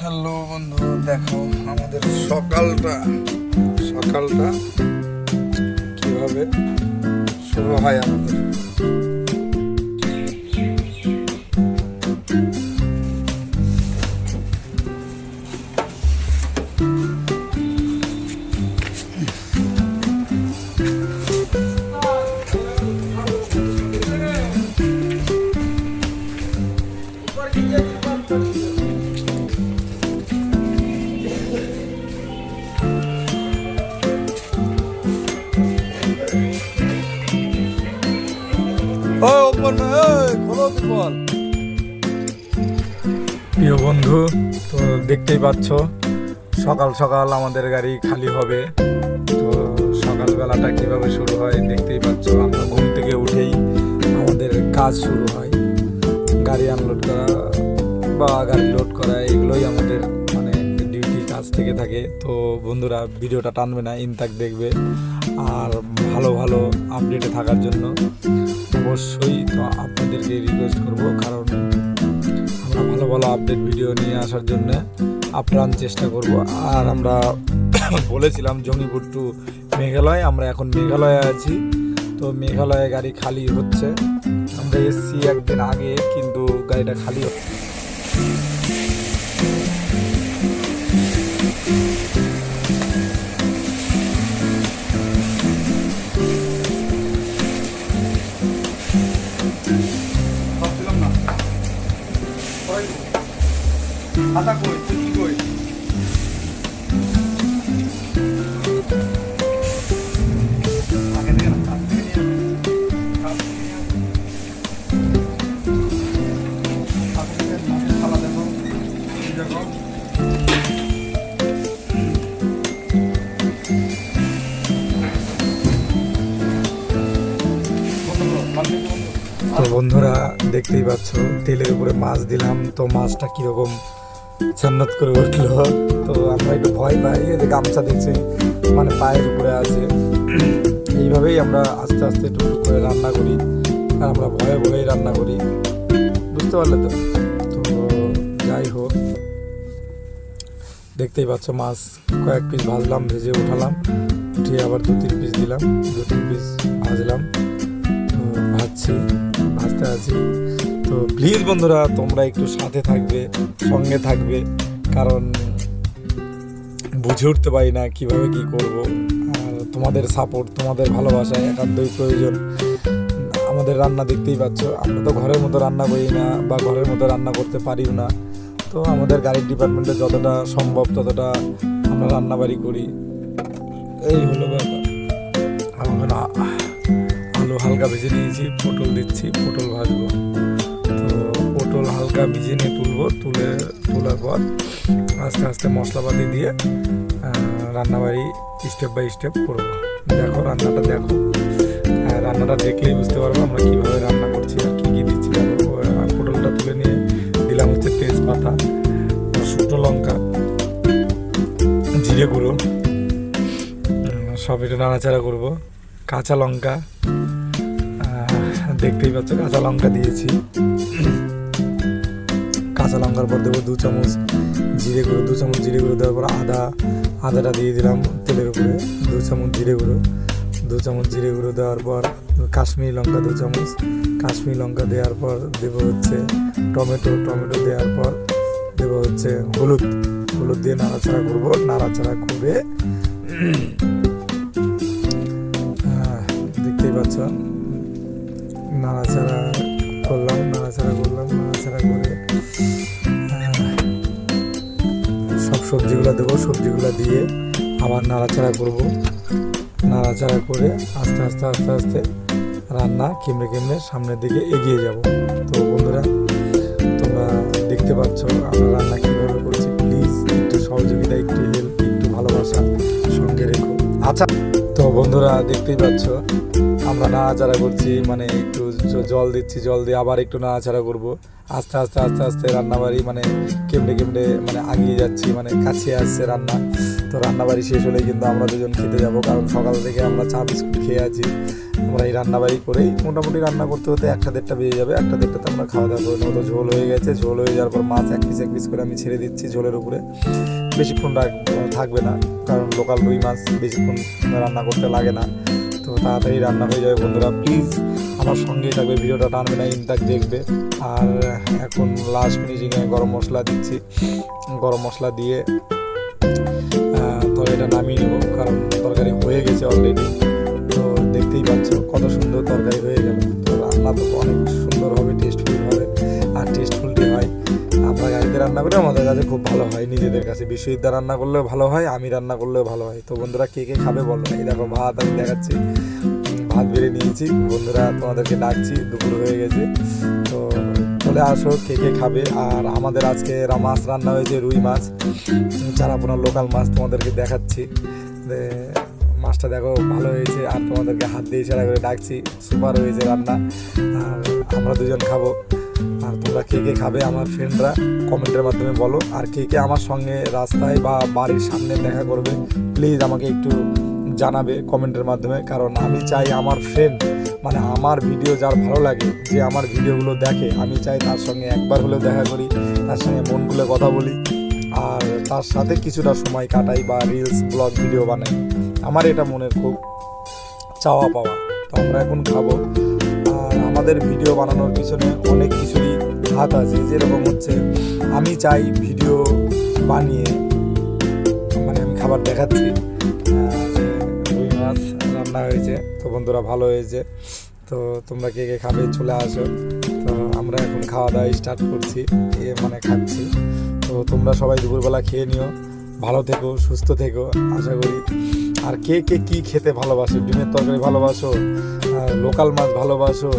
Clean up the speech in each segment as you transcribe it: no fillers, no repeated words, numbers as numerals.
Hello বন্ধু, দেখো আমাদের সকালটা কিভাবে শুরু হয় আমাদের। প্রিয় বন্ধু, তো দেখতেই পাচ্ছ সকাল সকাল আমাদের গাড়ি খালি হবে। তো সকালবেলাটা কিভাবে শুরু হয় দেখতেই পাচ্ছ। আমরা ঘুম থেকে উঠেই আমাদের কাজ শুরু হয়, গাড়ি আনলোড করা বা গাড়ি লোড করা, এগুলোই আমাদের মানে ডিউটি কাজ থেকে থাকে। তো বন্ধুরা, ভিডিওটা টানবে না, ইনতাক দেখবে। আর ভালো ভালো আপডেটে থাকার জন্য অবশ্যই তো আপনাদেরকে রিকোয়েস্ট করব, কারণ আমরা ভালো ভালো আপডেট ভিডিও নিয়ে আসার জন্য আপ্রাণ চেষ্টা করব। আর আমরা বলেছিলাম জঙ্গিপুর টু মেঘালয়, আমরা এখন মেঘালয়ে আছি। তো মেঘালয়ে গাড়ি খালি হচ্ছে। আমরা এসছি একদিন আগে, কিন্তু গাড়িটা খালি হচ্ছে। আটা কই তুই কই আগে থেকে না কাছ থেকে নিয়ে আপনি মাছের থালা দেখো, দেখো তো বন্ধুরা, দেখতেই পাচ্ছ তেলের উপরে মাছ দিলাম। তো মাছটা কিরকম ছান্নত করে উঠলো। তো আমরা একটু ভয় পাই, এতে গামছা দেখছি মানে পায়ের উপরে আছে। এইভাবেই আমরা আস্তে আস্তে টুকটুক করে রান্না করি, আর আমরা ভয়ে ভয়েই রান্না করি, বুঝতে পারলে তো। তো যাই হোক, দেখতেই পাচ্ছ মাছ কয়েক পিস ভাজলাম, ভেজে উঠালাম, উঠিয়ে আবার 2-3 পিস দিলাম, 2-3 পিস ভাজলাম। তো ভাজতে আছি। তো প্লিজ বন্ধুরা, তোমরা একটু সাথে থাকবে, সঙ্গে থাকবে, কারণ বুঝে উঠতে পারি না কিভাবে কি করব। আর তোমাদের সাপোর্ট, তোমাদের ভালোবাসা একান্তই প্রয়োজন। আমাদের রান্না দেখতেই পাচ্ছ, আমরা তো ঘরের মতো রান্না করি না, বা ঘরের মতো রান্না করতে পারিও না। তো আমাদের গাড়ির ডিপার্টমেন্টে যতটা সম্ভব ততটা আমরা রান্নাবাড়ি করি, এই হলো ব্যাপার। আমার আলু হালকা ভেজে নিয়েছি, পটল দিচ্ছি, পটল ভাজবো। তো পটল হালকা ভিজে নিয়ে তোলার পর আস্তে আস্তে মশলাপাতি দিয়ে রান্নাবাড়ি স্টেপ বাই স্টেপ করবো। দেখো রান্নাটা, দেখো রান্নাটা দেখলেই বুঝতে পারবো আমরা কীভাবে রান্না করছি আর কী কী দিচ্ছি। দেখো পটলটা তুলে নিয়ে দিলাম হচ্ছে তেজপাতা, শুকনো লঙ্কা, জিরে গুঁড়ো, সব এটা নাড়াচাড়া করবো। কাঁচা লঙ্কা, দেখতেই পাচ্ছ কাঁচা লঙ্কা দিয়েছি। কাঁচা লঙ্কার পর দেবো 2 চামচ জিরে গুঁড়ো, 2 চামচ জিরে গুঁড়ো দেওয়ার পর আদাটা দিয়ে দিলাম তেলের উপরে, 2 চামচ জিরে গুঁড়ো, 2 চামচ জিরে গুঁড়ো দেওয়ার পর কাশ্মীরি লঙ্কা 2 চামচ, কাশ্মীরি লঙ্কা দেওয়ার পর দেবো হচ্ছে টমেটো দেওয়ার পর দেবো হচ্ছে হলুদ দিয়ে নাড়াচাড়া করবো। নাড়াচাড়া করে দেখতেই পাচ্ছ নাড়াচাড়া করলাম, নাড়াচাড়া করে সব সবজিগুলো দেবো। সবজিগুলো দিয়ে আবার নাড়াচাড়া করব। নাড়াচাড়া করে আস্তে আস্তে রান্না কেমনে সামনের দিকে এগিয়ে যাব। তো বন্ধুরা, তোমরা দেখতে পাচ্ছ আমরা রান্না কীভাবে করছি। প্লিজ একটু সহযোগিতা, একটু হেল্প, একটু ভালোবাসা সঙ্গে রেখো। আচ্ছা, তো বন্ধুরা দেখতেই পাচ্ছ আমরা নাড়াচাড়া করছি, মানে একটু জল দিচ্ছি, জল দিয়ে আবার একটু নাড়াচাড়া করবো। আস্তে আস্তে আস্তে আস্তে রান্নাবাড়ি মানে কেমড়ে মানে আগিয়ে যাচ্ছি, মানে কাছে আসছে রান্না। তো রান্নাবাড়ি শেষ হলেই কিন্তু আমরা দুজন খেতে যাবো, কারণ সকাল থেকে আমরা চা বিস্কুট খেয়ে আছি। আমরা এই রান্নাবাড়ি করেই মোটামুটি রান্না করতে হতে 1টা-1.5টা বেজে যাবে। 1টা-1.5টাতে আমরা খাওয়া দাওয়া করে নেবো। তো ঝোল হয়ে গেছে, ঝোল হয়ে যাওয়ার পর মাছ এক পিস করে আমি ছেড়ে দিচ্ছি ঝোলের উপরে। বেশিক্ষণ থাকবে না, কারণ লোকাল রুই মাছ বেশিক্ষণ রান্না করতে লাগে না। তো তাড়াতাড়ি রান্না হয়ে যাবে। বন্ধুরা প্লিজ আমার সঙ্গেই থাকবে, ভিডিওটা টানবে না, ইনতাক দেখবে। আর এখন লাস্ট ফিনিশিংয়ে গরম মশলা দিচ্ছি। গরম মশলা দিয়ে তরকারিটা নামিয়ে নেবো, কারণ তরকারি হয়ে গেছে অলরেডি। তো দেখতেই পাচ্ছ কত সুন্দর তরকারি হয়ে গেল। তো রান্না তো অনেক সুন্দর হবে, টেস্টফুল হবে। আর টেস্টফুলটি হয় আমরা গাড়িতে রান্না করে আমাদের কাছে খুব ভালো হয়, নিজেদের কাছে। বিশ্বজিৎ রান্না করলেও ভালো হয়, আমি রান্না করলেও ভালো হয়। তো বন্ধুরা কে কে খাবে বলো। এই দেখো ভাত আমি দেখাচ্ছি, ভাত বেড়ে নিয়েছি। বন্ধুরা তোমাদেরকে ডাকছি, দুপুর হয়ে গেছে। তো চলে আসো কে কে খাবে। আর আমাদের আজকে মাছ রান্না হয়েছে, রুই মাছ, চারাপোনা লোকাল মাছ। তোমাদেরকে দেখাচ্ছি, মাছটা দেখো ভালো হয়েছে। আর তোমাদেরকে হাত দিয়ে ইশারা করে ডাকছি, সুপার হয়েছে রান্না। আর আমরা দুজন খাবো। আর তোমরা কে কে খাবে আমার ফ্রেন্ডরা কমেন্টের মাধ্যমে বলো। আর কে কে আমার সঙ্গে রাস্তায় বা বাড়ির সামনে দেখা করবে প্লিজ আমাকে একটু জানাবে কমেন্টের মাধ্যমে। কারণ আমি চাই আমার ফ্রেন্ড, মানে আমার ভিডিও যার ভালো লাগে, যে আমার ভিডিওগুলো দেখে, আমি চাই তার সঙ্গে একবার হলেও দেখা করি, তার সঙ্গে মন খুলে কথা বলি, আর তার সাথে কিছুটা সময় কাটাই বা রিলস ব্লগ ভিডিও বানাই। আমার এটা মনের খুব চাওয়া পাওয়া। তো আমরা এখন খাবো। আর আমাদের ভিডিও বানানোর পিছনে অনেক কিছুরই হাত আছে, যেরকম হচ্ছে আমি চাই ভিডিও বানিয়ে, মানে আমি খাবার দেখাচ্ছি, রুই মাছ রান্না হয়েছে। তো বন্ধুরা ভালো হয়েছে। তো তোমরা কে কে খাবে চলে আসো। তো আমরা এখন খাওয়া দাওয়া স্টার্ট করছি, মানে খাচ্ছি। তো তোমরা সবাই দুপুরবেলা খেয়ে নিও, ভালো থেকো, সুস্থ থেকো আশা করি। আর কে কে কী খেতে ভালোবাসো, ডিমের তরকারি ভালোবাসো, লোকাল মাছ ভালোবাসো,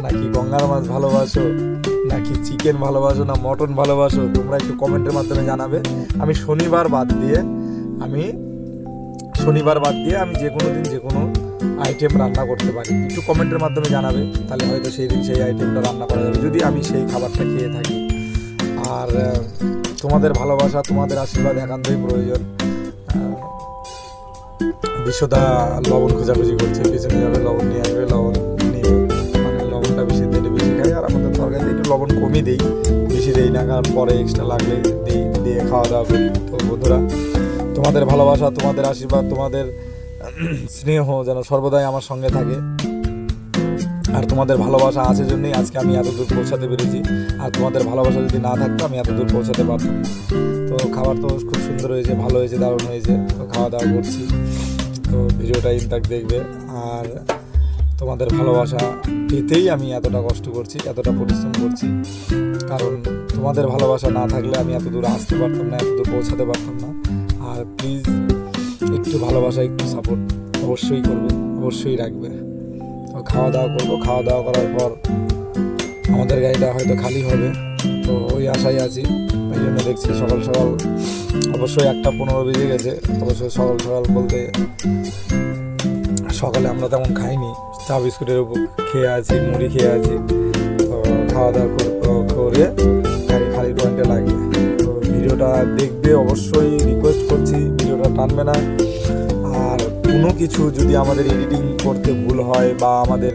নাকি গঙ্গার মাছ ভালোবাসো, নাকি চিকেন ভালোবাসো, না মটন ভালোবাসো, তোমরা একটু কমেন্টের মাধ্যমে জানাবে। আমি শনিবার বাদ দিয়ে আমি যে কোনো দিন যে কোনো আইটেম রান্না করতে পারি। একটু কমেন্টের মাধ্যমে জানাবে, তাহলে হয়তো সেই দিন সেই আইটেমটা রান্না করা যাবে, যদি আমি সেই খাবারটা খেয়ে থাকি। আর তোমাদের ভালোবাসা, তোমাদের আশীর্বাদ একান্তই প্রয়োজন। বিশ্বদা লবণ খোঁজাখুঁজি করছে, পিছনে যাবে লবণ নিয়ে আসবে, লবণ নিয়ে মানে লবণটা বেশি দিলে বেশি খাই। আর আমাদের তরকারিতে একটু লবণ কমই দেই, বেশি দেই না, কারণ পরে এক্সট্রা লাগলে দিয়ে খাওয়া দাওয়া করি। তো বন্ধুরা তোমাদের ভালোবাসা, তোমাদের আশীর্বাদ, তোমাদের স্নেহ যেন সর্বদাই আমার সঙ্গে থাকে। আর তোমাদের ভালোবাসা আছে জন্যই আজকে আমি এত দূর পৌঁছাতে পেরেছি। আর তোমাদের ভালোবাসা যদি না থাকতো আমি এত দূর পৌঁছাতে পারতাম না। তো খাবার তো খুব সুন্দর হয়েছে, ভালো হয়েছে, দারুণ হয়েছে। তো খাওয়া দাওয়া করছি। তো ভিডিওটা ইনতাক দেখবে। আর তোমাদের ভালোবাসা পেতেই আমি এতটা কষ্ট করছি, এতটা পরিশ্রম করছি। কারণ তোমাদের ভালোবাসা না থাকলে আমি এত দূর আসতে পারতাম না, এত দূর পৌঁছাতে পারতাম না। আর প্লিজ একটু ভালোবাসা, একটু সাপোর্ট অবশ্যই করবে, অবশ্যই রাখবে। তো খাওয়া দাওয়া করবো, খাওয়া দাওয়া করার পর আমাদের গাড়িটা হয়তো খালি হবে। তো ওই আশায় আছি, ওই জন্য দেখছি সকাল সকাল অবশ্যই 1টা 15 বেজে গেছে। অবশ্যই সকাল সকাল বলতে সকালে আমরা তেমন খাইনি, চা বিস্কুটের উপর খেয়ে আছি, মুড়ি খেয়ে আছি। তো খাওয়া দাওয়া করে গাড়ি খালি পয়েন্টে লাগিয়ে তো ভিডিওটা দেখবে, অবশ্যই রিকোয়েস্ট করছি, ভিডিওটা টানবে না। আর কোনো কিছু যদি আমাদের এডিটিং করতে ভুল হয়, বা আমাদের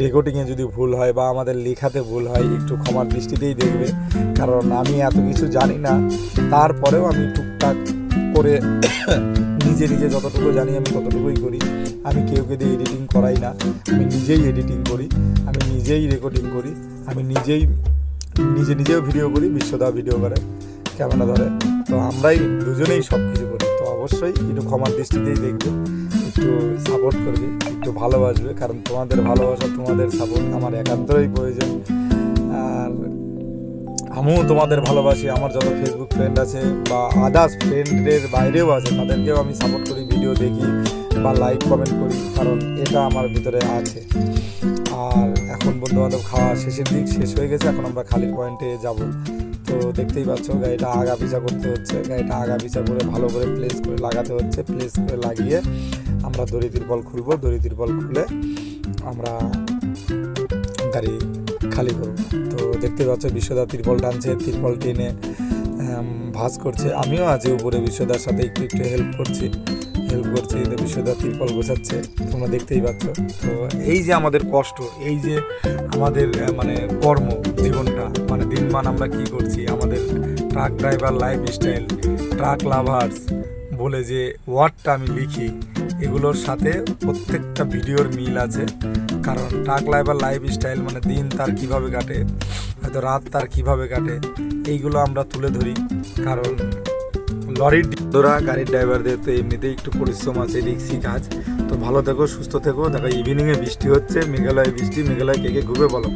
রেকর্ডিংয়ে যদি ভুল হয়, বা আমাদের লেখাতে ভুল হয়, একটু ক্ষমার দৃষ্টিতেই দেখবে। কারণ আমি এত কিছু জানি না, তারপরেও আমি টুকটাক করে নিজে যতটুকু জানি আমি ততটুকুই করি। আমি কেউকে দিয়ে এডিটিং করাই না, আমি নিজেই এডিটিং করি, আমি নিজেই রেকর্ডিং করি, আমি নিজেও ভিডিও করি, বিশ্বদা ভিডিও করে, ক্যামেরা ধরে। তো আমরাই দুজনেই সব কিছু করি। তো অবশ্যই একটু ক্ষমার দৃষ্টিতেই দেখবে, একটু সাপোর্ট করবে, একটু ভালোবাসবে। কারণ তোমাদের ভালোবাসা, তোমাদের সাপোর্ট আমার একান্তই প্রয়োজন। আর আমিও তোমাদের ভালোবাসি। আমার যত ফেসবুক ফ্রেন্ড আছে বা আদার্স ফ্রেন্ডের বাইরেও আছে, তাদেরকেও আমি সাপোর্ট করি, ভিডিও দেখি বা লাইক কমেন্ট করি, কারণ এটা আমার ভিতরে আছে। আর এখন বন্ধুবান্ধব খাওয়া শেষের দিক, শেষ হয়ে গেছে। এখন আমরা খালির পয়েন্টে যাব। তো দেখতেই পাচ্ছ গাড়িটা আগা পিছা করতে হচ্ছে, গাড়িটা আগা পিছা করে ভালো করে প্লেস করে লাগাতে হচ্ছে। প্লেস করে লাগিয়ে আমরা দড়ি তিরপল খুলবো। দড়ি তিরপল খুলে আমরা গাড়ি খালি করবো। তো দেখতে পাচ্ছ বিশ্বদা তিরপল টানছে, তিরপল টেনে ভাঁজ করছে। আমিও আছি উপরে বিশ্বদার সাথে একটু একটু হেল্প করছি। তো বিশ্বদা তিরপল গোছাচ্ছে, তোমরা দেখতেই পাচ্ছ। তো এই যে আমাদের কষ্ট, এই যে আমাদের মানে কর্ম জীবনটা, মানে দিনমান আমরা কি করছি, আমাদের truck driver lifestyle, truck lovers বলে যে ওয়ার্ডটা আমি লিখি, এগুলোর সাথে প্রত্যেকটা ভিডিওর মিল আছে। কারণ ট্রাক ড্রাইভার লাইফস্টাইল মানে দিন তার কিভাবে কাটে, হয়তো রাত তার কিভাবে কাটে, এইগুলো আমরা তুলে ধরি। কারণ লরির গাড়ির ড্রাইভারদের তো এমনিতেই একটু পরিশ্রম আছে, রিক্সি কাজ। তো ভালো থেকো, সুস্থ থেকো। দেখো ইভিনিংয়ে বৃষ্টি হচ্ছে, মেঘালয় বৃষ্টি। মেঘালয় কে কে ঘুরবে বলো?